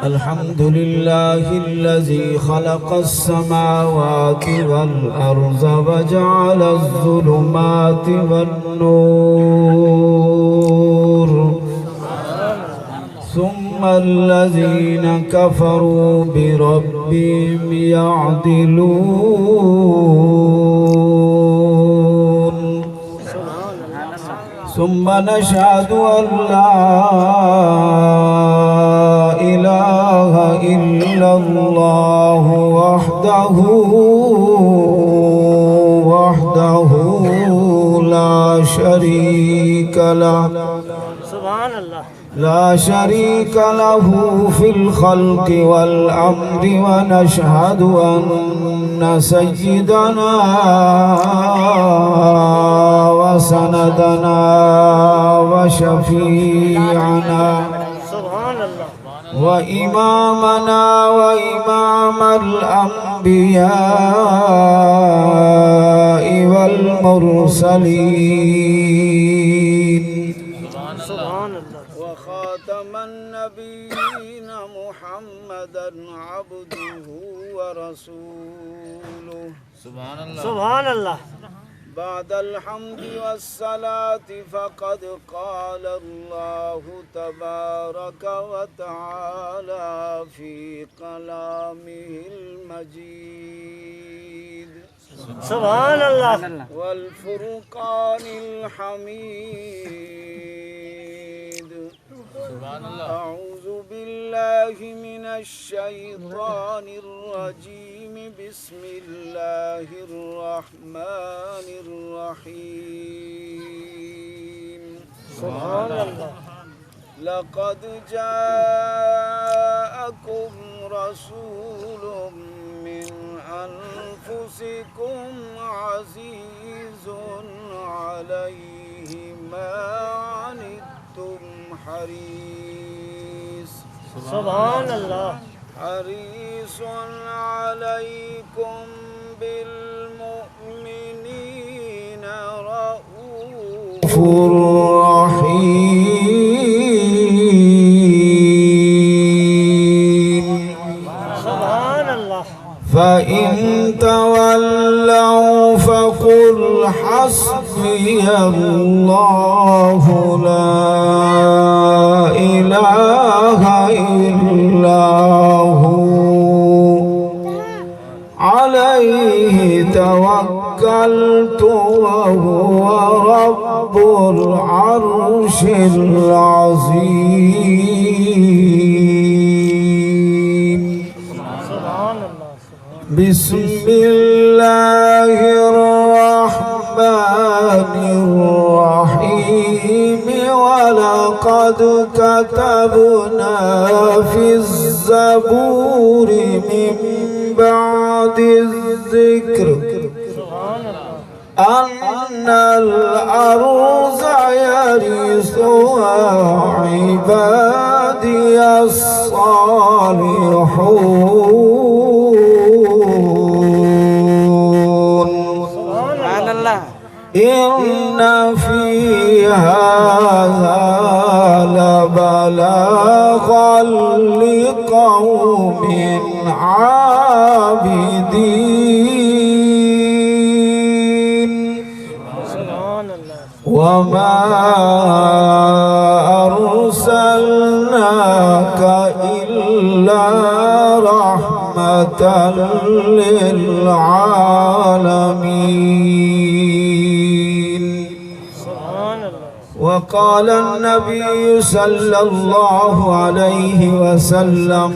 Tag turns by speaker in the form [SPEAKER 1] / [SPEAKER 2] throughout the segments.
[SPEAKER 1] الحمد لله الذي خلق السماوات والأرض وجعل الظلمات والنور ثم الذين كفروا بربهم يعدلون ثم نشهد أن لا إله إلا الله وحده لا شريك له
[SPEAKER 2] سبحان الله
[SPEAKER 1] لا شريك له في الخلق والأمر ونشهد أن سيدنا وسندنا وشفيعنا وإمامنا وإمام الأنبياء والمرسلين وخاتم النبيين محمدا عبده ورسوله
[SPEAKER 2] سبحان الله
[SPEAKER 1] بعد الحمد والصلاة فقد قال الله تبارك وتعالى في كلامه المجيد
[SPEAKER 2] سبحان الله
[SPEAKER 1] والفرقان الحميد أعوذ بالله من الشيطان الرجيم بسم الله الرحمن الرحيم
[SPEAKER 2] سبحان الله
[SPEAKER 1] لقد جاءكم رسول من أنفسكم عزيز عليه ما عنتم حريص
[SPEAKER 2] سبحان الله
[SPEAKER 1] حريص عليكم بالمؤمنين رؤوف رحيم
[SPEAKER 2] سبحان الله
[SPEAKER 1] فإن تولوا فقل حسبي الله لا إله إلا هو عليه توكلت وهو رب العرش العظيم بسم الله الرحمن الرحيم ولقد كتبنا في الزبور من بعد الذكر أن الأرض يرثها عبادي الصالحون إن في هذا لبلاغا لقوم عابدين وما أرسلناك إلا رحمة للعالمين وقال النبي صلى الله عليه وسلم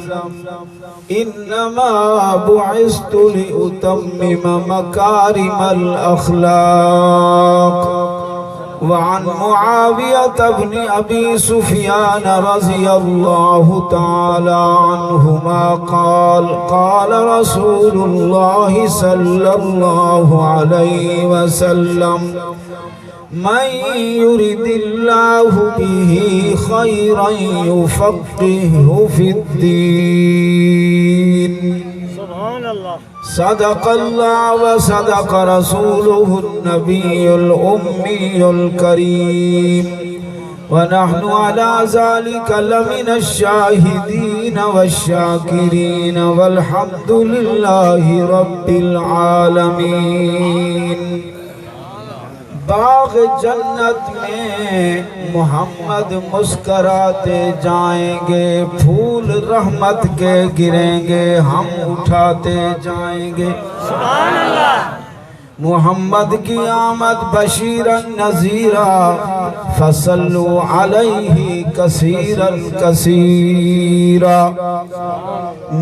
[SPEAKER 1] إنما بعثت لأتمم مكارم الأخلاق وعن معاوية بن أبي سفيان رضي الله تعالى عنهما قال قال رسول الله صلى الله عليه وسلم من يرد الله به خيرا يفقهه في الدين.
[SPEAKER 2] سبحان الله.
[SPEAKER 1] صدق الله وصدق رسوله النبي الأمي الكريم ونحن على ذلك لمن الشاهدين والشاكرين والحمد لله رب العالمين۔ باغ جنت میں محمد مسکراتے جائیں گے، پھول رحمت کے گریں گے، ہم اٹھاتے جائیں گے۔
[SPEAKER 2] سبحان اللہ۔
[SPEAKER 1] محمد کی آمد بشیرا نذیرا، فصلوا علیہ کثیرا کثیرا۔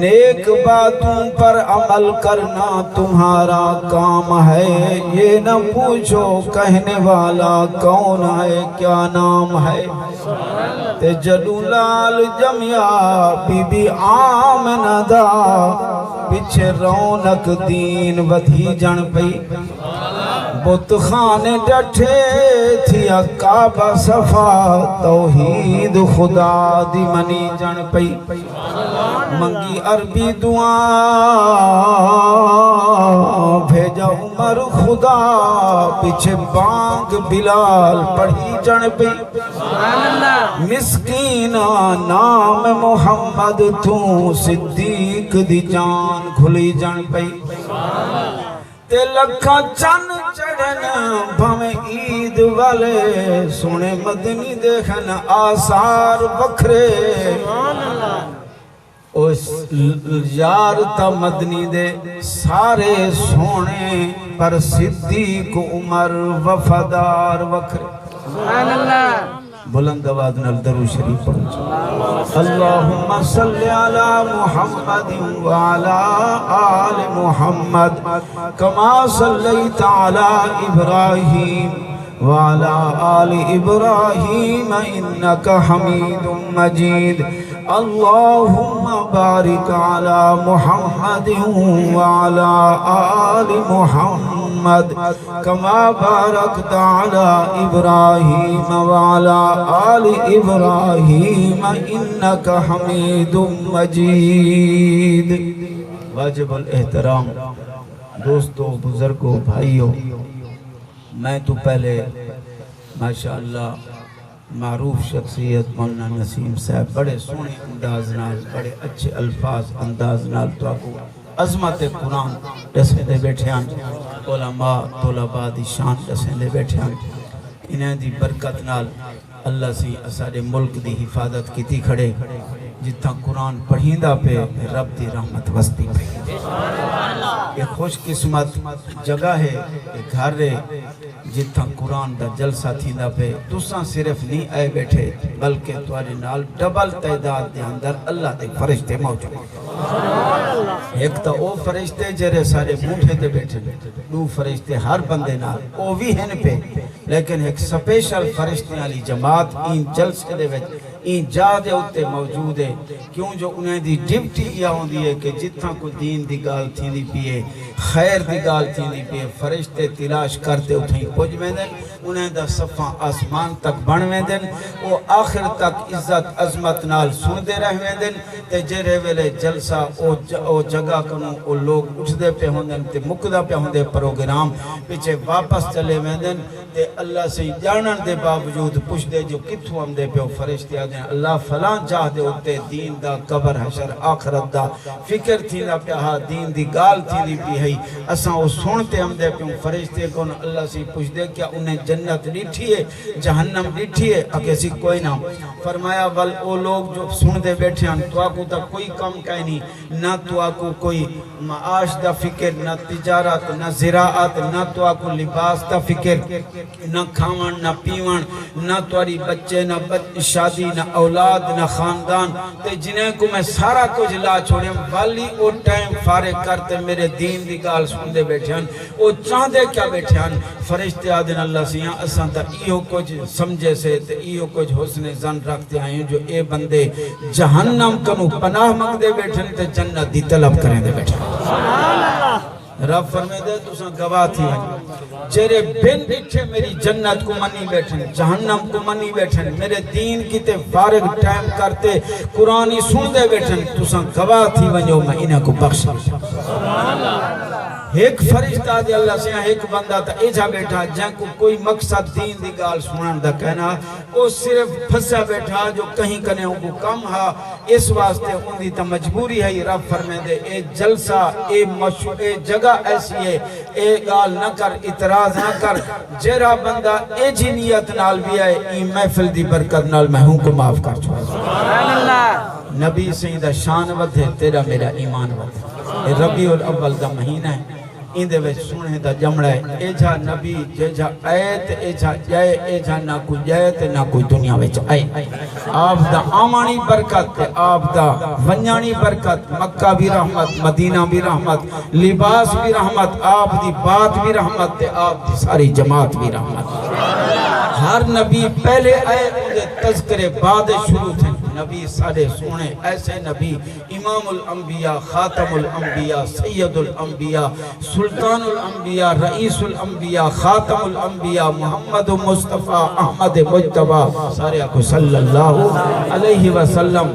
[SPEAKER 1] نیک باتوں پر عمل کرنا تمہارا کام ہے، یہ نہ پوچھو کہنے والا کون ہے، کیا نام ہے۔ تے جدو لال جمیا بی بی آمنہ دا، پچھے رونق دین ودھی جن پئی، بت خانے ڈٹھے تھی کعبہ صفا، توحید خدا دی منی جن پئی۔ منگی عربی دعا بھیجا عمر خدا، پیچھے بانگ بلال پڑھی جن پئی۔ مسکینہ نام محمد توں، صدیق دی جان کھلی جن پئی۔ تے لکھا چن چڑھن بھامیں عید والے، سونے مدنی دیکھن آثار بکھرے۔ اس یار تا مدنی دے سارے سونے، پر صدیق عمر وفادار وکھرے۔ سبحان اللہ۔ بلند آواز نال درود شریف پڑھو۔ اللہم صلی علی محمد وعلی آل محمد، کما صلیت علی ابراہیم وعلی آل ابراہیم انکا حمید مجید۔ اللہم بارک علی محمد وعلی آل محمد، کما بارکت علی ابراہیم وعلی آل ابراہیم انکا حمید مجید۔ واجب الاحترام دوستو، بزرگوں، بھائیوں، میں تو پہلے ماشاءاللہ معروف شخصیت مولانا نسیم صاحب بڑے سونے انداز نال، بڑے اچھے الفاظ انداز نال تو آگو عظمت قرآن دسیں دے بیٹھے ہیں، علماء طلباء دی شان دسیں دے بیٹھے ہیں۔ انہیں دی برکت نال اللہ سی اسارے ملک دی حفاظت کیتی کھڑے، جتنا قرآن پڑھیندہ پہ رب دی رحمت وستی پہ۔ ایک خوش قسمت جگہ ہے، ایک گھر ہے جتنا قرآن دا جلسہ تھیندہ پہ تساں صرف نہیں آئے بیٹھے، بلکہ توارے نال ڈبل تعداد دے اندر اللہ دے فرشتے موجود ہیں۔ ایک تا او فرشتے جرے سارے بوٹھے دے بیٹھے، دو فرشتے ہر بندے نال او بھی ہیں پہ، لیکن ایک سپیشل فرشتے والی جماعت این جلسے دے وچ این جا دے ہوتے موجود ہے، کیوں جو انہیں دی ڈیوٹی یہ ہوندی ہے کہ جتنا کو دین دی گال تھی دی پیے، خیر دی گال تھی دی پیے، فرشتے تلاش کرتے اتھیں پوچھ میں دیں، انہیں دا صفحہ آسمان تک بڑھ میں دیں، وہ آخر تک عزت عظمت نال سن دے رہ میں دیں، تے جرے ویلے جلسہ او جگہ کنوں او لوگ اٹھ دے پہ ہوندیں، تے مقدہ پہ ہوندے پروگرام پیچھے واپس چلے میں دیں، تے اللہ سے جانن دے باوجود پوچھ دے جو کتھو ہم دے پہ فرشتے آدھیں، اللہ فلان چاہ دے ہوتے دین دا قبر حشر آخرت دا فکر تھی دا پیہا، دین دی گال تھی دی پی ہے، اساں وہ سنتے ہم دے پیوں فرشتے کون اللہ سے پوچھ دے کیا انہیں جنت ڈیٹھی ہے، جہنم ڈیٹھی ہے، اگر سی کوئی نہ فرمایا ول او لوگ جو سن دے بیٹھے ہیں تو آکو تا کوئی کم کہیں نہیں، نہ تو آکو کوئی معاش دا فکر، نہ تجارت، نہ زراعت، نہ تو آکو لباس دا فکر، نہ کھاون، نہ پیون، نہ تواری بچے، نہ شادی، نہ اولاد، نہ خاندان، تے جنہیں کو میں سارا کچھ لا چھوڑیں، والی او ٹائم فارغ کرتے میرے دین دی گال سن دے بیٹھے ہیں، او چاہ دے کیا بیٹھے ہیں، فرشتے آدھن اللہ سے یہاں اساں تا ایہو کچھ سمجھے سے تے ایہو کچھ حسن زن رکھتے ہیں جو اے بندے جہنم کنو پناہ مانگ دے بیٹھے ہیں تے جنت دی طلب کریں دے بیٹھے ہیں۔ رب فرمائے دے تو ساں گواہ تھی ہیں، جیرے بن بیٹھے میری جنت کو منی بیٹھیں، جہنم کو منی بیٹھیں، میرے دین کی تے فارغ ٹائم کرتے قرآنی سن دے بیٹھیں، تو ساں گواہ تھی ونجو میں انہیں کو بخش۔ ایک فرشتہ دے اللہ سے ایک بندہ تا ایجا بیٹھا جن کو کوئی مقصد دین دی گال سنن دا کہنا وہ صرف پھنسا بیٹھا جو کہیں کنے ان کو کم ہا اس واسطے ان دی تا مجبوری ہے یہ رب فرمائے دے اے جلسہ اے جگہ ایسی ہے اے گال نہ کر اعتراض نہ کر جیرا بندہ اے جی نیت نال بھی آئے ای محفل دی برکت نال میں ہوں کو معاف کر چکا سبحان اللہ نبی سیدہ شان ود ہے تیرا میرا ایمان ود ہے ربیع الاول دا مہینہ ہے اندے وچ سنے دا جمڑا ہے اے جا نبی جے جا آیت اے جا جائے اے جا نہ کوئی جائے تے نہ کوئی دنیا وچ آئے آپ دا آمانی برکت تے آپ دا ونجانی برکت مکہ بھی رحمت مدینہ بھی رحمت لباس بھی رحمت آپ دی بات بھی رحمت تے آپ دی ساری جماعت بھی رحمت ہر نبی پہلے آئے اندے تذکرے بعد شروع تھے نبی سارے سونے ایسے نبی امام الانبیاء خاتم الانبیاء سید الانبیاء سلطان الانبیاء رئیس الانبیاء خاتم الانبیاء محمد مصطفیٰ احمد مجتبہ سارے کو صلی اللہ علیہ وسلم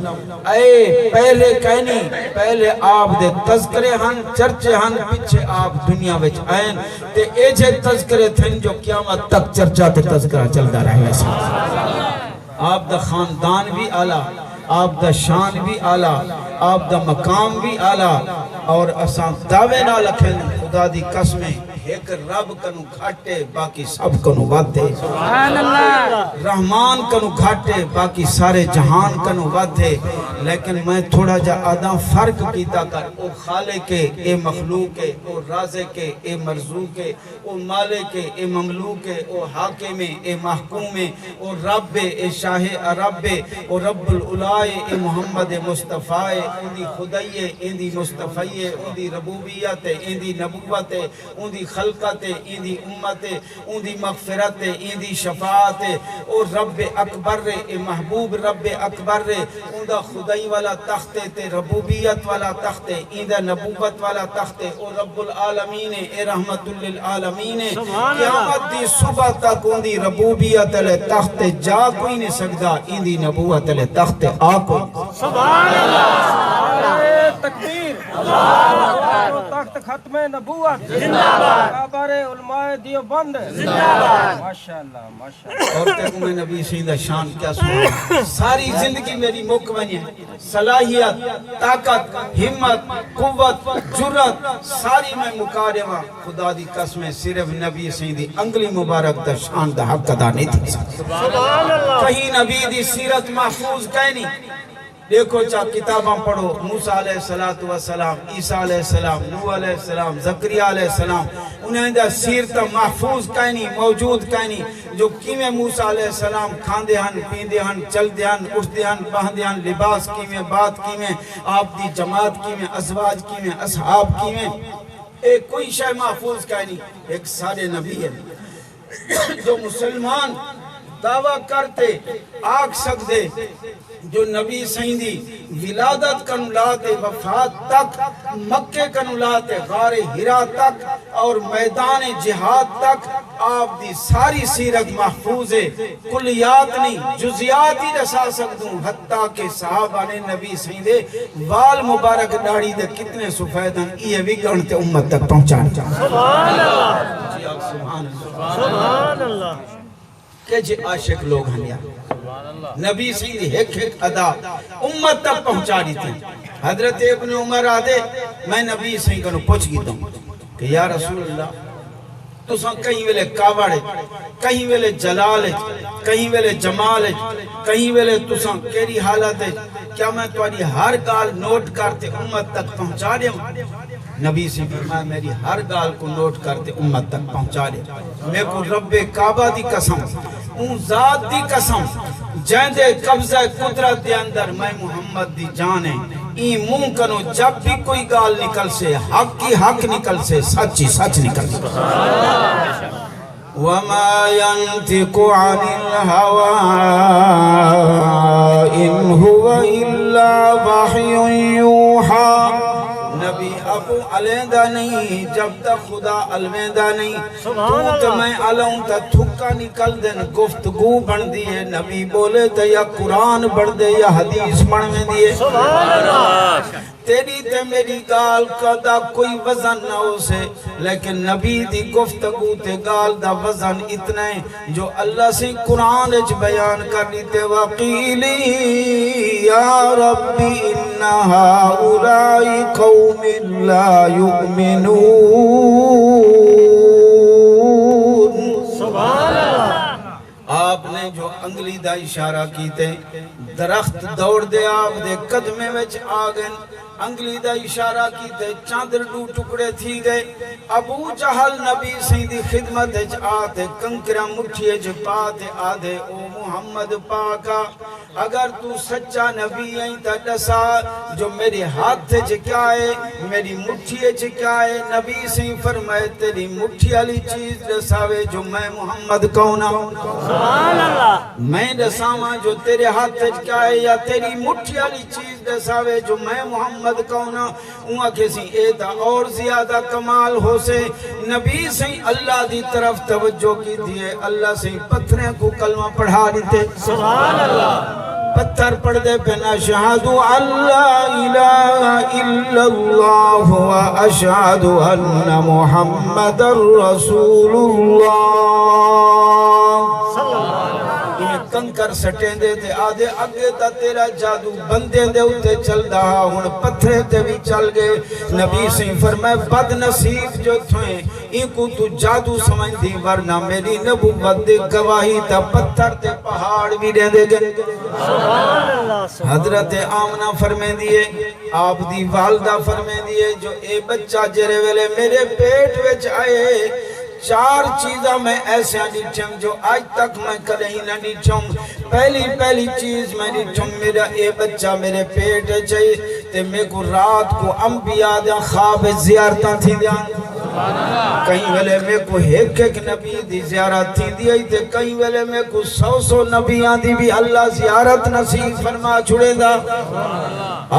[SPEAKER 1] اے پہلے کہنی پہلے آپ دے تذکرے ہن چرچے ہن پچھے آپ دنیا وچ آئین تے ایجے تذکرے تھیں جو قیامت تک چرچا تے تذکرہ چلتا رہے آپ دا خاندان بھی آلہ آپ دا شان بھی آلہ آپ دا مقام بھی آلہ اور اسان دعوے نہ لکھیں خدا دی قسمیں ایک رب کنو گھاٹے باقی سب کنو وعدے سبحان اللہ رحمان کنو گھاٹے باقی سارے جہان کنو وعدے لیکن میں تھوڑا جا آدم فرق کیتا کر او خالق کے اے مخلوق کے او رازق کے اے مرزوق کے او مالک کے اے مملوک کے او حاکم اے محکوم او رب اے شاہ عرب او رب العلائے اے محمد مصطفیٰ ان دی خدائی ان دی مصطفی ان دی ربوبیت ان دی نبوت ان دی خلقت ان دی امت ان دی مغفرت ان دی شفاعت او رب اکبر اے محبوب رب اکبر ان دا خدائی والا تخت تے ربوبیت والا تخت ان دا نبوت والا تخت او رب العالمین اے رحمت للعالمین قیامت دی صبح تک ان دی ربوبیت علی تخت جا کوئی نہیں سکتا ان دی نبوت علی تخت آ کوئی
[SPEAKER 2] سبحان اللہ تکبیر تخت ختم نبوت زندہ باد کعبہ علماء دیوبند زندہ باد ماشاءاللہ ماشاءاللہ
[SPEAKER 1] اور تک میں نبی سیدہ شان کیا سنا ساری زندگی میری مکمنی ہے صلاحیت طاقت ہمت قوت جرت ساری میں مکارمہ خدا دی قسمیں صرف نبی سیدی انگلی مبارک دا شان دا حق ادا نہیں تھی
[SPEAKER 2] سبحان اللہ
[SPEAKER 1] کہیں نبی دی سیرت محفوظ کہنی دیکھو چاہ کتاباں پڑھو موسیٰ علیہ السلام عیسیٰ علیہ السلام نوح علیہ السلام زکریہ علیہ السلام انہیں دا سیرت محفوظ کہنی موجود کہنی جو کیمیں موسیٰ علیہ السلام کھاندے ہن پیندے ہن چل دے ہن اٹھ دے ہن باندے ہن لباس کیمیں بات کیمیں آپ دی جماعت کیمیں ازواج کیمیں اصحاب کیمیں ایک کوئی شے محفوظ کہنی ایک سارے نبی ہے جو مسلمان دعویٰ کرتے آگ سکتے جو نبی سیندی ولادت کنو لاتے وفات تک مکہ کنو لاتے غار ہرا تک اور میدان جہاد تک آپ دی ساری سیرت محفوظ ہے کلیات نہیں جزیات ہی رسا سکتوں حتیٰ کہ صحابہ نے نبی سیندے وال مبارک داڑھی دے کتنے سفیدن یہ بھی گھنٹے امت تک پہنچانے چاہتے
[SPEAKER 2] سبحان اللہ
[SPEAKER 1] سبحان اللہ
[SPEAKER 2] سبحان اللہ
[SPEAKER 1] کہ جے عاشق لوگ ہیں یا نبی سیدھی ایک ادا امت تک پہنچا دی تھی حضرت ابن عمر آدھے میں نبی سیدھی کنو پوچھ گی دوں کہ یا رسول اللہ تو ساں کہیں ویلے کاوڑے کہیں ویلے جلال کہیں ویلے جمال کہیں ویلے تو ساں کیری حالت ہے کیا میں تمہاری ہر گال نوٹ کرتے امت تک پہنچا دے نبی سے فرمایا میری ہر گال کو نوٹ کرتے امت تک پہنچا دے میں کو رب کعبہ دی قسم اون ذات دی قسم جہاں دے قبضہ قدرت دے اندر میں محمد دی جان ہے این منہ کنو جب بھی کوئی گال نکل سے حق کی حق نکل سے سچی سچ نکل سے وَمَا يَنْتِقُ عَنِ الْهَوَىٰ إِنْ هُوَ إِلَّا وَحْيٌ يُوحَىٰ نبی ابو علیندہ نہیں جب تک خدا الویندہ نہیں تو میں علوں تا تھکا نکل دن گفتگو بن دیئے نبی بولے تا یا قرآن بڑھ دے یا حدیث بڑھ میں دیئے تیری تے میری گال کا دا کوئی وزن نہ ہو سے لیکن نبی دی گفتگو تے گال دا وزن اتنا ہے جو اللہ سے قرآن اچ بیان کر لیتے وقیلی یا ربی انہا اولائی قوم لا یؤمنون
[SPEAKER 2] سبحان اللہ
[SPEAKER 1] آپ نے جو انگلی دا اشارہ کیتے درخت دوڑ دے آپ دے قدمے وچ آگن انگلی دا اشارہ کیتے چاندر دو ٹکڑے تھی گئے ابو جہل نبی سیدھی خدمت اچ آتے کنکرہ مٹھیے جو پاتے آدھے او محمد پاکا اگر تو سچا نبی ہیں تا ڈسا جو میرے ہاتھ اچ کیا ہے میری مٹھی اچ کیا ہے نبی سے فرمائے تیری مٹھی علی چیز ڈساوے جو میں محمد کونا
[SPEAKER 2] سبحان اللہ
[SPEAKER 1] میں ڈساواں جو تیرے ہاتھ اچ کیا ہے یا تیری مٹھی علی چیز ڈساوے جو میں محمد کونا وہاں کسی ایدہ اور زیادہ کمال ہو سے نبی سے اللہ دی طرف توجہ کی دیئے اللہ سے پتھریں کو کلمہ پڑھا دیتے
[SPEAKER 2] سبحان اللہ
[SPEAKER 1] پتھر پڑھ دے پہ نشہد اللہ الہ الا اللہ و اشہد ان محمد رسول اللہ کنکر سٹیں دے تے آدھے اگے تا تیرا جادو بندے دے اتے چل دہا ہون پتھرے تے بھی چل گئے نبی سے فرمائے بد نصیب جو تھوئیں ان کو تو جادو سمجھ دی ورنہ میری نبوت دے گواہی تا پتھر تے پہاڑ بھی دے دے گئے
[SPEAKER 2] سبحان اللہ
[SPEAKER 1] حضرت آمنہ فرمیں دیئے آپ دی والدہ فرمیں دیئے جو اے بچہ جرے ویلے میرے پیٹ وچ آئے چار چیزاں میں ایسے نیچھم جو آج تک میں کہیں نہ نیچھم پہلی چیز میں نیچھم میرا اے بچہ میرے پیٹ چاہیے تے میں کو رات کو انبیاء دیا خواب زیارتاں تھی دیا کہیں ویلے میں کو ایک نبی دی زیارت تھی دیا تے کہیں ویلے میں کو 100 نبیاں دی بھی اللہ زیارت نصیب فرما چھڑے دا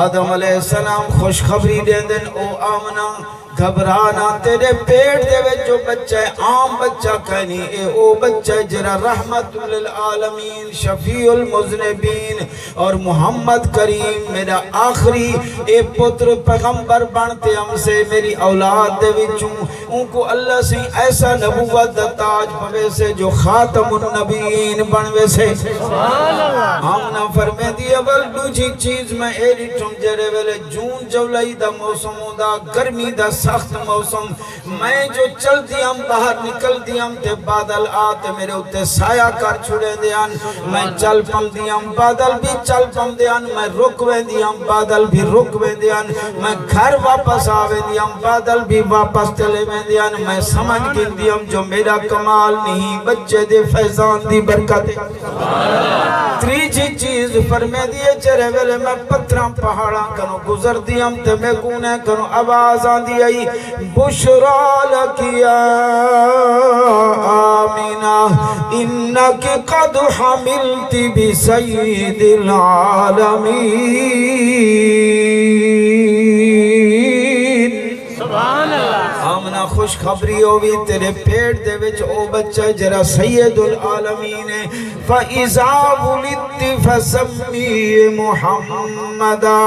[SPEAKER 1] آدم علیہ السلام خوشخبری دے دن او آمنہ گھبرانا تیرے پیٹ دے وے جو بچہ ہے عام بچہ کہنی اے او بچہ جرا رحمت للعالمین شفیع المذنبین اور محمد کریم میرا آخری اے پتر پیغمبر بنتے ہم سے میری اولاد دے وچوں ان کو اللہ سے ایسا نبوت دا تاج پوے سے جو خاتم النبیین بنوے سے آمنہ فرمے دی اول دوجی چیز میں ایڈی ٹھم جرے ویلے جون جولائی دا موسم دا گرمی دا سخت موسم میں جو چل دیام باہر نکل دیام تے بادل آتے میرے اتے سایہ کر چھوڑے دیان میں چل پم دیام بادل بھی چل پم دیان میں رکوے دیام بادل بھی رکوے دیان میں گھر واپس آوے دیام بادل بھی واپس چلے میں دیان میں سمجھ گن دیام جو میرا کمال نہیں بچے دے فیضان دی برکت تریجی چیز فرمے دیئے چرے ویلے میں پتھراں پہاڑاں کنو گزر دیام تے میں گونے کنو آوازاں دیئے بشرا لکیا آمینہ انکی قد حملتی بسید العالمین
[SPEAKER 2] سبحان اللہ
[SPEAKER 1] آمنہ خوش خبری ہوئی تیرے پیٹ دے وچ او بچہ جرا سید العالمین ہے فَإِذَا وُلِدْتِ فَسَمِّي مُحَمَّدًا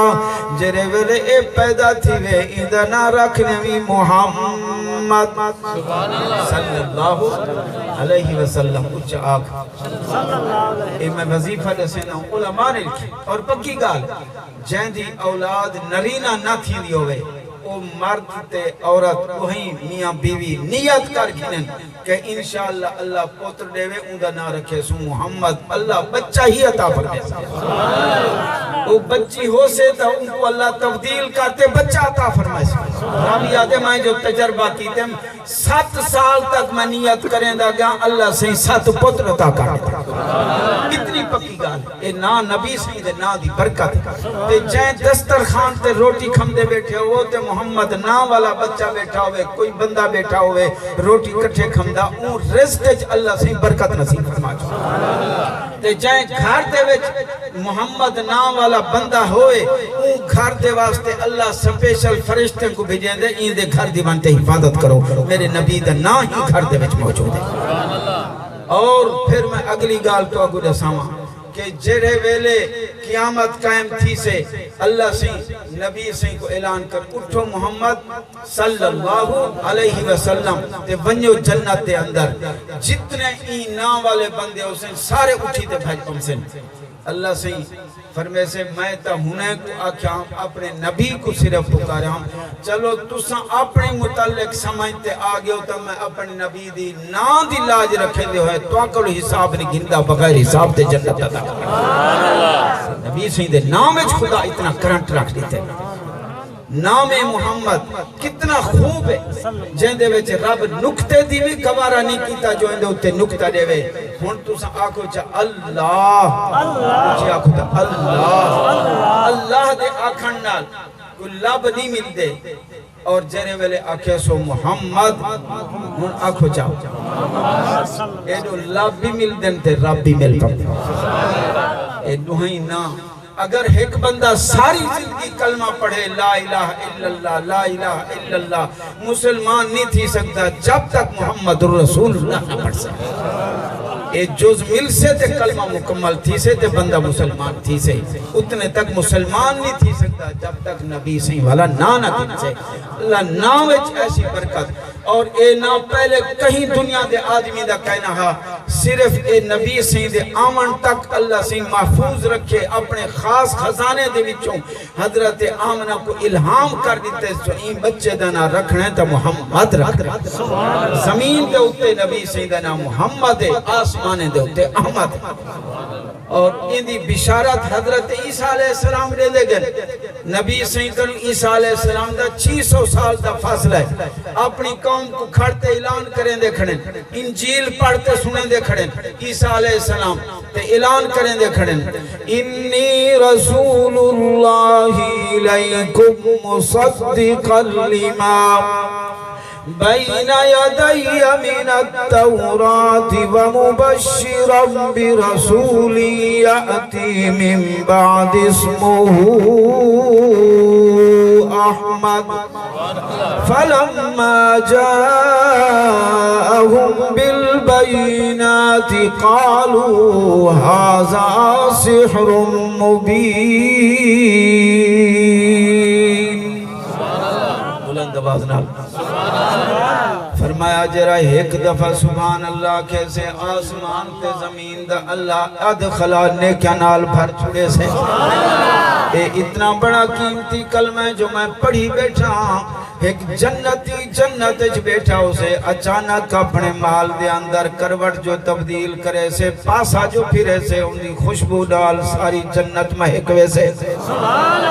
[SPEAKER 1] جرے ویلے اے پیدا تھی وے ادنا رکھنے بھی محمد صلی اللہ علیہ وسلم کچھ آگ اے میں وظیفہ دسینا ہوں علماء نے لکھی اور پکی گال جہاں دی اولاد نرینہ نہ تھی دی ہوئے او مرد تے عورت وہیں میاں بیوی نیت کر گھنن کہ انشاءاللہ اللہ پوتر دے وے اندہ نہ رکھے سو محمد اللہ بچہ ہی عطا فرمائے او بچی ہو سے تا ان کو اللہ تبدیل کرتے بچہ عطا فرمائے رابی آدھے میں جو تجربہ کیتے ہیں 7 سال تک میں نیت کریں دا گیا اللہ سے 7 پتر عطا کرتے اتنی پکی گال اے نا نبی سے دے نا دی برکت تے جائیں دسترخان تے روٹی کھم دے بیٹھے ہو تے محمد نا والا بچہ بیٹھا ہوئے کوئی بندہ بیٹھا ہوئے روٹی کٹھے کھم دا اون رزق اللہ سے برکت نصیب فرما تے جائیں گھر دے وچ محمد نام والا بندہ ہوئے اون گھر دے واسطے اللہ سپیشل فرشتے کو بھیجیں دے این دے گھر دی بنتے حفاظت کرو میرے نبی دا نا ہی گھر دے وچ موجود ہے اور پھر میں اگلی گال تو اگو دساواں کہ جڑے ویلے قیامت قائم تھی سے اللہ سے نبی سے کو اعلان کر اٹھو محمد صلی اللہ علیہ وسلم تے ونجو جنت دے اندر جتنے نام والے بندے ہو سن سارے اٹھی تے بھاج پمسن اللہ سے فرمے سے میں تا ہنے کو آکھاں اپنے نبی کو صرف پکارا ہوں چلو تساں اپنے متعلق سمجھتے آگے ہوتا میں اپنے نبی دی نا دی لاج رکھے دے ہوئے تو اکلو حساب نہیں گندہ بغیر حساب دے جنت عطا نبی سے دے نام اچھ خدا اتنا کرنٹ رکھ دیتے نام محمد کتنا خوب ہے جن دے وچ رب نکتے دی بھی گوارا نہیں کیتا جو اندے ہوتے نکتہ دے وے ہون تو سا آکھو چا اللہ اللہ آکھو تا اللہ اللہ دے آکھن نال کوئی لب نہیں مل دے اور جنے ویلے آکھے سو محمد ہون آکھو چاہو ایڈو لب بھی مل دن تے رب بھی مل پاؤ ایڈو ہی نا اگر ایک بندہ ساری زندگی کلمہ پڑھے لا الہ الا اللہ لا الہ الا اللہ مسلمان نہیں تھی سکتا جب تک محمد رسول اللہ نہ پڑھ سکتا اے جز مل سے تے کلمہ مکمل تھی سے تے بندہ مسلمان تھی سے اتنے تک مسلمان نہیں تھی سکتا جب تک نبی سے والا نہ دن سے اللہ نام ایسی برکت اور اے نا پہلے کہیں دنیا دے آدمی دا کہنا ہے صرف اے نبی سے دے آمن تک اللہ سے محفوظ رکھے اپنے خاص خزانے دے وچوں حضرت آمنہ کو الہام کر دیتے سو این بچے دنا رکھنے تا محمد رکھ زمین دے اتے نبی سے دنا محمد آسمان دے اتے احمد اور ان دی بشارت حضرت عیسیٰ علیہ السلام دے لے گئے نبی سیدن عیسیٰ علیہ السلام دا 600 سال دا فاصلہ ہے اپنی قوم کو کھڑتے اعلان کریں دے کھڑیں انجیل پڑھتے سنیں دے کھڑیں عیسیٰ علیہ السلام تے اعلان کریں دے کھڑیں انی رسول اللہ علیکم مصدقا لما بين يدي من التوراة ومبشرا برسول يأتي من بعد اسمه أحمد فلما جاءهم بالبينات قالوا هذا سحر مبين بلند آواز نال فرمایا جرا ایک دفعہ سبحان اللہ کیسے آسمان تے زمین دا اللہ ادخلا نیکیا نال بھر چھڑے سے اے اتنا بڑا قیمتی کلمہ جو میں پڑھی بیٹھا ایک جنتی جنت اچ بیٹھا اسے اچانک اپنے مال دے اندر کروٹ جو تبدیل کرے سے پاسا جو پھرے سے ان دی خوشبو ڈال ساری جنت مہکوے سے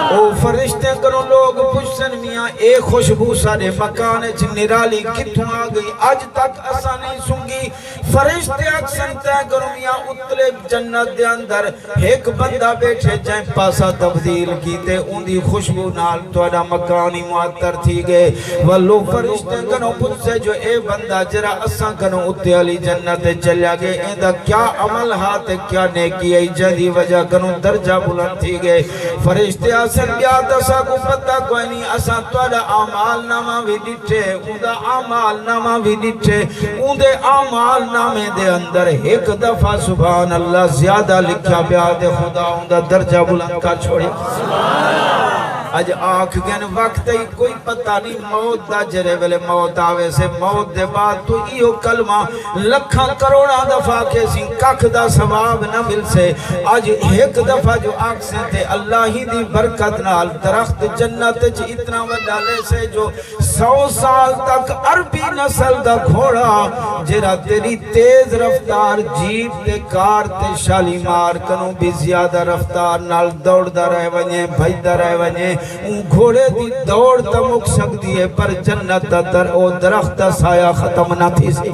[SPEAKER 1] او فرشتے کرو لوگ پوچھن میاں اے خوشبو سارے مکان اچ نرالی کتوں آ گئی آج تک ایسا نہیں سنگی فرشتے اکسن تے کرو میاں اتلے جنت دے اندر ایک بندہ بیٹھے جائیں پاسا تبدیل کیتے ان دی خوشبو نال توڑا مکانی معطر تھی گئے واللو فرشتے کنو پوچھ سے جو اے بندہ جرا اساں کنو اتے علی جنت چلیا گئے ایندہ کیا عمل ہاتھ کیا نیکی ہے جدی وجہ کنو درجہ بلند تھی گئے فرشتے آسن بیا دسا کو پتہ کوئی نہیں اساں توڑا آمال نامہ بھی ڈٹھے اوندہ آمال نامہ بھی ڈٹھے اوندے آمال نامے دے اندر ایک دفعہ سبحان اللہ زیادہ لکھا بیا دے خدا اوندہ درجہ بلند کا چھوڑے آج آنکھ گن وقت ہی کوئی پتہ نہیں موت دا جرے ویلے موت آوے سے موت دے بعد تو ایو کلمہ لکھاں کروڑا دفعہ کے سن ککھ دا ثواب نہ مل سے آج ایک دفعہ جو آنکھ سے تھے اللہ ہی دی برکت نال درخت جنت جی اتنا وڈالے سے جو 100 سال تک عربی نسل دا گھوڑا جرا تیری تیز رفتار جیب تے کار تے شالی مار کنوں بھی زیادہ رفتار نال دوڑ دا رہ ونجے بھائی دا رہ ونجے گھوڑے دی دوڑ تا مک سکتی ہے پر جنت تا در او درخت سایہ ختم نہ تھی سی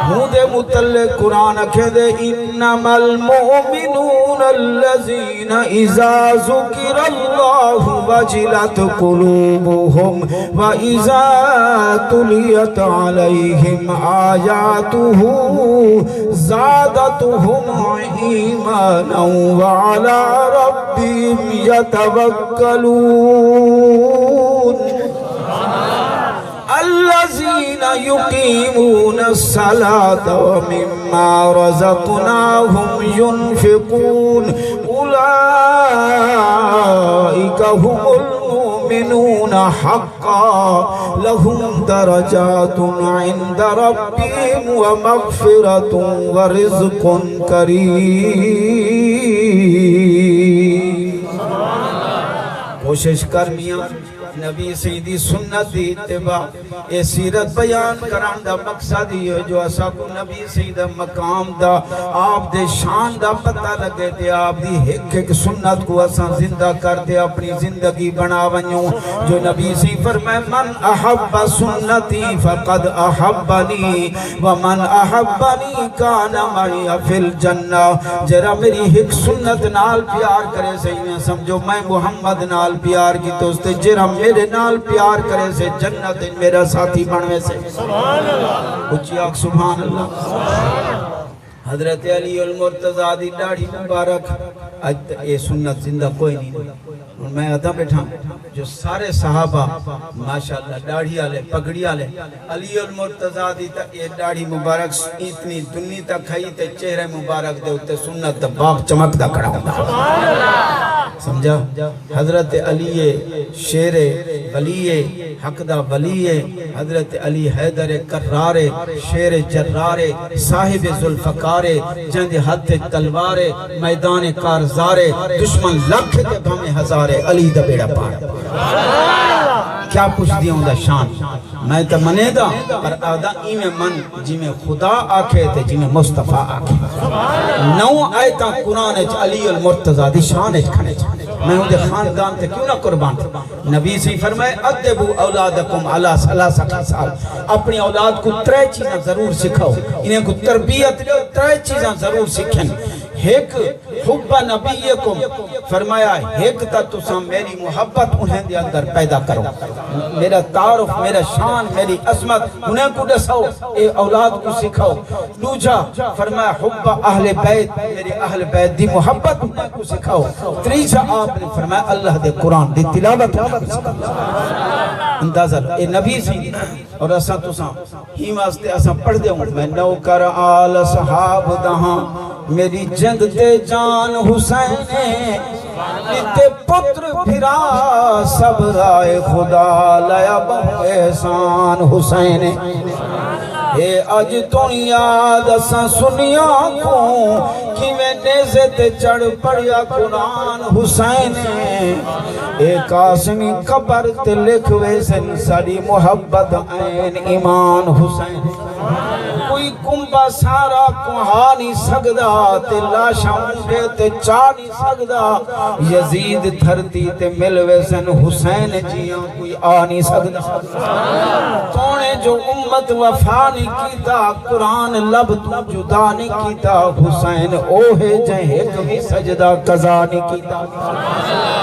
[SPEAKER 1] ہوں دے متعلق قرآن کہہ دے انما المؤمنون الذین اذا ذکر اللہ وجلت قلوبهم واذا تلیت علیہم آیاتہ زادتهم ایمانا وعلی ربهم یتوکلون الذين يقيمون الصلاة ومما رزقناهم ينفقون أولئك هم المؤمنون حقا لهم درجات عند ربهم ومغفرة ورزق كريم کوشش کر میاں نبی سیدی سنت دی اتباع اے سیرت بیان کران دا مقصد یہ جو اسا کو نبی سید مقام دا آپ دے شان دا پتہ لگے تے آپ دی ایک سنت کو اسا زندہ کر دے اپنی زندگی بنا ونیوں جو نبی سی فرمائے من احب سنتی فقد احبنی ومن احبنی کان معی فی الجنہ جرا میری ایک سنت نال پیار کرے سہی سمجھو میں محمد نال پیار کی تو اس تے جرا میرے نال پیار کرے سے جنت میرا ساتھی بنوے سے سبحان اللہ اچھی آگ سبحان اللہ حضرت علی المرتضی دی داڑھی مبارک آج یہ سنت زندہ کوئی نہیں اور میں آدھا بیٹھا جو سارے صحابہ ماشاءاللہ داڑھی آلے پگڑی آلے علی المرتضی دی یہ داڑھی مبارک اتنی دنی تک کھائی تے چہرے مبارک دے ہوتے سنت باغ چمک دا کھڑا ہوتا سمجھا حضرت علی شیر ولی حق دا ولی حضرت علی حیدر کرار شیر جرار صاحب ذوالفقار جند ہاتھ تلوار میدان کارزار دشمن لکھ کے بھمیں ہزار علی دا بیڑا پار کیا پوچھ دیا ہوں دا شان میں تا منے دا پر آدھا ایمیں من جی میں خدا آکھے تے جی میں مصطفیٰ آکھے نو آیتاں قرآن اچ علی المرتضی دی شان اچ کھنے چاہنے میں ہوں دے خاندان تے کیوں نہ قربان نبی سے فرمائے ادبو اولادکم علی ثلاثہ سال اپنی اولاد کو 3 چیزاں ضرور سکھاؤ انہیں کو تربیت لے 3 چیزاں ضرور سکھیں ایک حب نبیکم فرمایا ایک تا تسا میری محبت انہیں دے اندر پیدا کرو میرا تعارف میرا شان میری عظمت انہیں کو دساؤ اے اولاد کو سکھاؤ دوجا فرمایا حب اہل بیت میرے اہل بیت دی محبت انہیں کو سکھاؤ تیسرا آپ نے فرمایا اللہ دے قرآن دی تلاوت اندازہ اے نبی سی اور اسا تسا ہی واسطے اسا پڑھ دے ہوں میں نوکر آل صحاب دہاں میری جنگ تے جان حسین تے پتر پھرا سب رائے خدا لیا بہو احسان حسین اے اج تو یاد اساں سنیا کو کہ میں نیزے تے چڑھ پڑیا قرآن حسین اے قاسمی قبر تے لکھوے سن ساری محبت عین ایمان حسین کوئی کمبا سارا کوہا نہیں سکدا تے لاشا مونڈے تے چاہ نہیں سکدا یزید دھرتی تے ملوے سن حسین جیاں کوئی آ نہیں سکدا تونے جو امت وفا نہیں کیتا قرآن لب تو جدا نہیں کیتا حسین اوہے جہے کبھی سجدہ قضا نہیں کیتا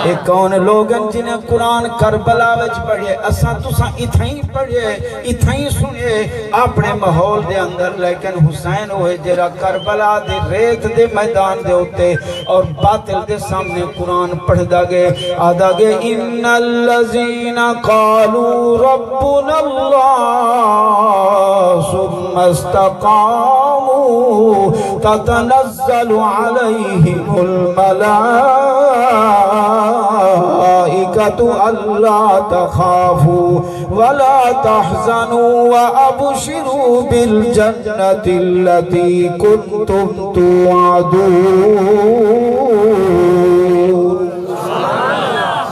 [SPEAKER 1] ایک کون لوگن جنہیں قرآن کربلا وچ پڑھے اساں تساں اتھائیں پڑھے اتھائیں سنے اپنے ماحول دے اندر لیکن حسین ہوئے جرا کربلا دے ریت دے میدان دے ہوتے اور باطل دے سامنے قرآن پڑھ دا گے آدھا گے ان الذین قالوا ربنا اللہ ثم استقاموا تتنزل علیہم الملائکۃ الا تخافوا ولا تحزنوا وابشروا بالجنة التي كنتم توعدون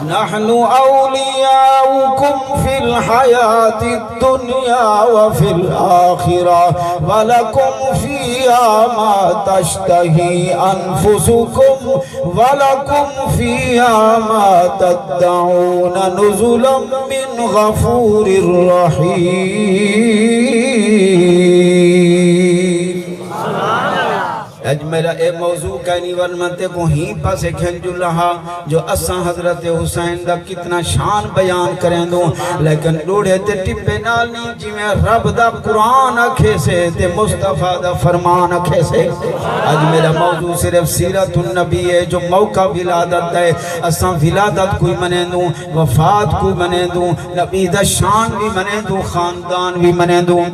[SPEAKER 1] نحن أولياؤكم في الحياة الدنيا وفي الآخرة ولكم فيها ما تشتهي أنفسكم ولكم فيها ما تدعون نزلا من غفور رحيم اج میرا اے موضوع کہنی ورمنتے کو ہی پاسے کھنجو لہا جو اساں حضرت حسین دا کتنا شان بیان کریں دوں لیکن لوڑے تے ٹپے نال نہیں جی میں رب دا قرآن اکھے سے تے مصطفیٰ دا فرمان اکھے سے اج میرا موضوع صرف سیرت النبی ہے جو موقع ولادت ہے اساں ولادت کوئی منے دوں وفات کوئی منے دوں نبی دا شان بھی منے دوں خاندان بھی منے دوں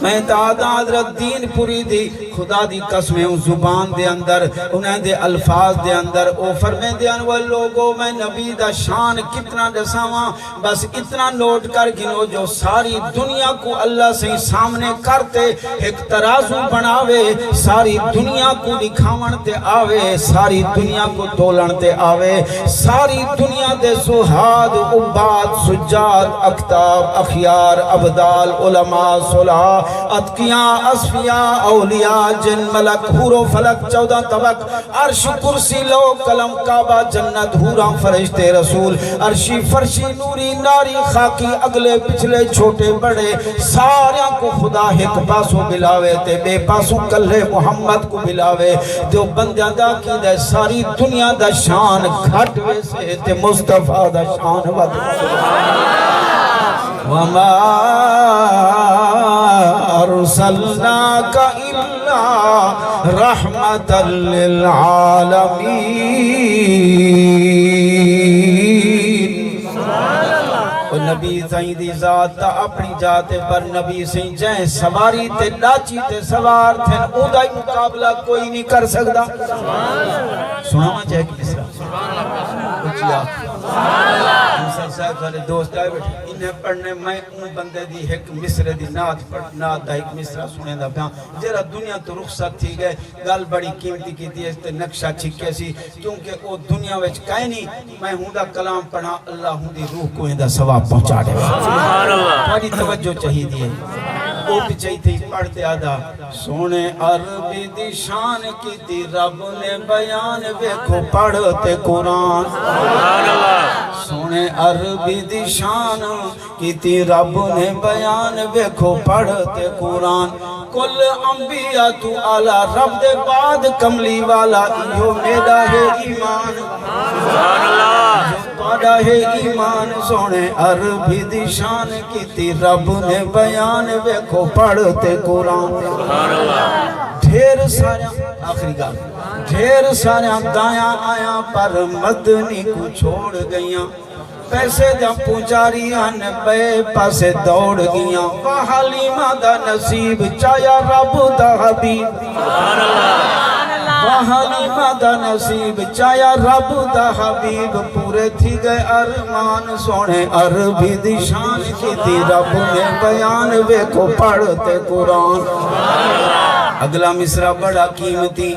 [SPEAKER 1] میں دادا حضرت دین پوری دی خدا دی قسمیں ان زبان دے اندر انہیں دے الفاظ دے اندر او فرمیں دے انوال لوگوں میں نبی دا شان کتنا دساواں بس اتنا نوٹ کر گنو جو ساری دنیا کو اللہ سے سامنے کرتے ایک ترازو بناوے ساری دنیا کو دکھاون تے آوے ساری دنیا کو تولن تے آوے ساری دنیا دے سہاد عباد سجاد اکتاب اخیار ابدال علماء صلحاء اتقیاء اصفیاء اولیاء جن ملک حور و فلک 14 طبق عرش کرسی لو قلم کعبہ جنت حوراں فرشتے رسول عرشی فرشی نوری ناری خاکی اگلے پچھلے چھوٹے بڑے ساریاں کو خدا ایک پاسوں بلاوے تے بے پاسوں کلے محمد کو بلاوے جو بندیاں دا کی دے ساری دنیا دا شان گھٹ ویسے تے مصطفیٰ دا شان ود وما أرسلناك إلا رحمة للعالمين اور نبی سیدی ذات تا اپنی جاتے پر نبی سین جائیں سواری تے لاچی تے سوار تھے اودائی مقابلہ کوئی نہیں کر سکتا سنا ماں چاہے کہ مصرہ اچھی آپ مصر صاحب والے دوست آئے بیٹھے انہیں پڑھنے میں ان بندے دی ایک مصر دی نات دا ایک مصرہ سنے دا پیاں جرہ دنیا تو رخصت تھی گئے گل بڑی قیمتی کی تھی اس تے نقشہ چھکے سی کیونکہ وہ دنیا وچ کہیں نہیں میں ہوں دا کلام پڑھا اللہ ہوں دی روح کو ہندہ ثواب پہنچا دے سبحان اللہ بڑی توجہ چاہیے دیئے وہ بھی چاہیے تھی پڑھتے آدھا سونے عربی دی شان کی تھی رب نے بیان ویکھو پڑھتے قرآن سونے عربی دی شان کی تھی رب نے بیان ویکھو پڑھتے قرآن کل انبیاء تو آلہ رب دے بعد کملی والا ایو میرا ہے ایمان سبحان اللہ پڑھا ہے ایمان سونے عربی دی شان کی تھی رب نے بیان ویکھو پڑھتے قرآن ڈھیر سارا آخری گا ڈھیر سارا دایاں آیا پر مدنی کو چھوڑ گئیاں پیسے دا پوچاریاں نے بے پاسے دوڑ گیاں وحلیمہ دا نصیب چایا رب دا حبیب وحلیمہ دا نصیب چایا رب دا حبیب پورے تھی گئے ارمان سونے عربی دی شان کی تھی رب نے بیان ویکھو پڑھتے قرآن اگلا مصرہ بڑا قیمتی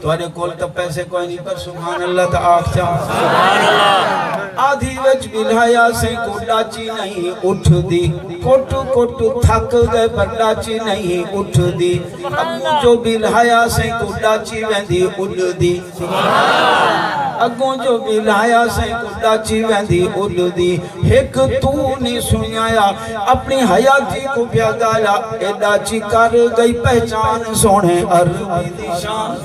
[SPEAKER 1] تمہارے کول تو پیسے کوئی نہیں پر سبحان اللہ تا آخ چاہوں سبحان اللہ آدھی وچ بلہایا سے کو ڈاچی نہیں اٹھ دی کوٹو کوٹو تھک گئے پر ڈاچی نہیں اٹھ دی ابو جو بلہایا سے کو ڈاچی ویندی اڑ دی اگوں جو بلہایا سے کو ڈاچی ویندی اڑ دی ایک تو نہیں سنیایا اپنی حیاتی کو بیاگایا اے ڈاچی کر گئی پہچان سونے عربی دی شان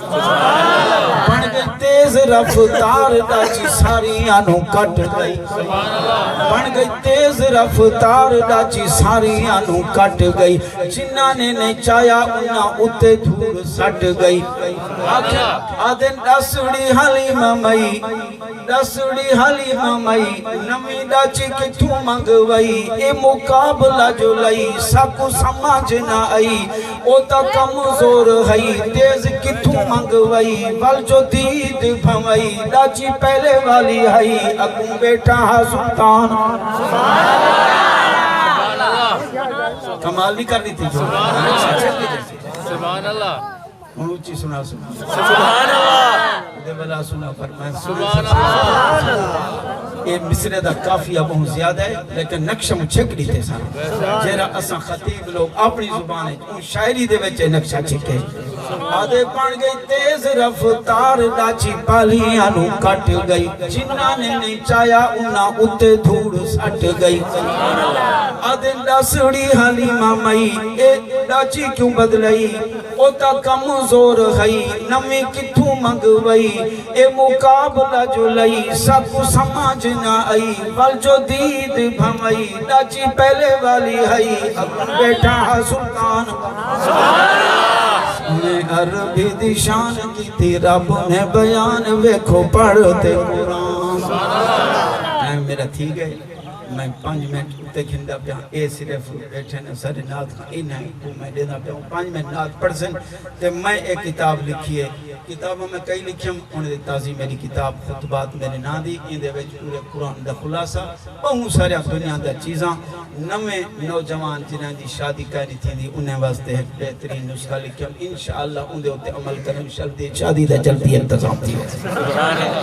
[SPEAKER 1] بن گئی تیز رفتار ڈاچی ساری آنوں کٹ گئی بن گئی تیز رفتار ڈاچی ساری آنوں کٹ گئی جنہ نے نہیں چایا انہاں اتے دھور سٹ گئی آدھن ڈسڑی حلیمہ مئی ڈسڑی حلیمہ مئی نمی ڈاچی کتھوں منگوئی اے مقابلہ جو لئی ساکو سمجھ نہ آئی او تا کمزور ہئی تیز کتھوں منگوئی ول جو دید بھمائی ڈاچی پہلے والی ہئی اگوں بیٹا ہا سلطان کمال نہیں کرنی تھی سبحان اللہ اونچی سنا سبحان اللہ دے بلا سنا فرمائے سبحان اللہ یہ مصرے دا کافیہ بہت زیادہ ہے لیکن نقشہ چھک دیتے سارا جیرا اساں خطیب لوگ اپنی زبان ہے ان شاعری دے وچے نقشہ چھکے آدھے پڑ گئی تیز رفتار ڈاچی پالیاں نو کٹ گئی جنہ نے نہیں چایا انہاں اتے دھوڑ سٹ گئی آدھے ڈسڑی حلیمہ مئی اے ڈاچی کیوں بدلئی او تا کمزور ہئی نمی کتھوں منگوئی اے مقابلہ جو لئی سب سمجھ نہ آئی ول جو دید بھمئی ڈاچی پہلے والی ہئی بیٹھا سلطان نے عربی دی شان کی تھی رب نے بیان ویکھو پڑھتے قرآن میرا تھی گئے میں 5 منٹ اتے کھندا پیا اے صرف بیٹھے نے سارے نات کا ان ہے تو میں دینا پیا 5 منٹ نات پڑھ سن تے میں ایک کتاب لکھی ہے کتابوں میں کئی لکھیم انہیں دے تازی میری کتاب خطبات میرے نا دی ان دے وچ پورے قرآن دا خلاصہ بہت سارے دنیا دا چیزاں نویں نوجوان جنہاں دی شادی کری تھی دی انہیں واسطے ایک بہترین نسخہ لکھیم انشاءاللہ ان دے ہوتے عمل کریں شادی دا جلدی انتظام تھی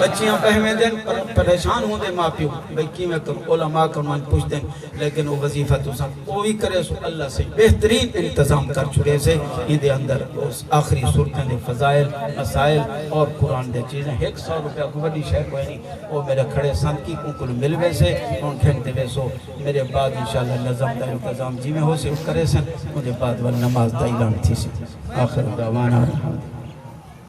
[SPEAKER 1] بچیاں پہمیں دن پریشان ہوں دے ماں پیو بھئی کی میں کروں علماء کروں پوچھ دیں لیکن وہ وظیفہ تو سب وہ بھی کرے سو اللہ سے بہترین انتظام کر چھڑے سے ان دے اندر اس آخری صورتیں دے فضائل مسائل اور قرآن دے چیزیں 100 روپیہ کو بڑی شہر کوئی نہیں وہ میرے کھڑے سند کی کن کل مل وے سے ان کھنتے وے سو میرے بعد انشاءاللہ نظام دا انتظام جی میں ہو سے کرے سن مجھے بعد وال نماز دا اعلان تھی سے آخر دعوانا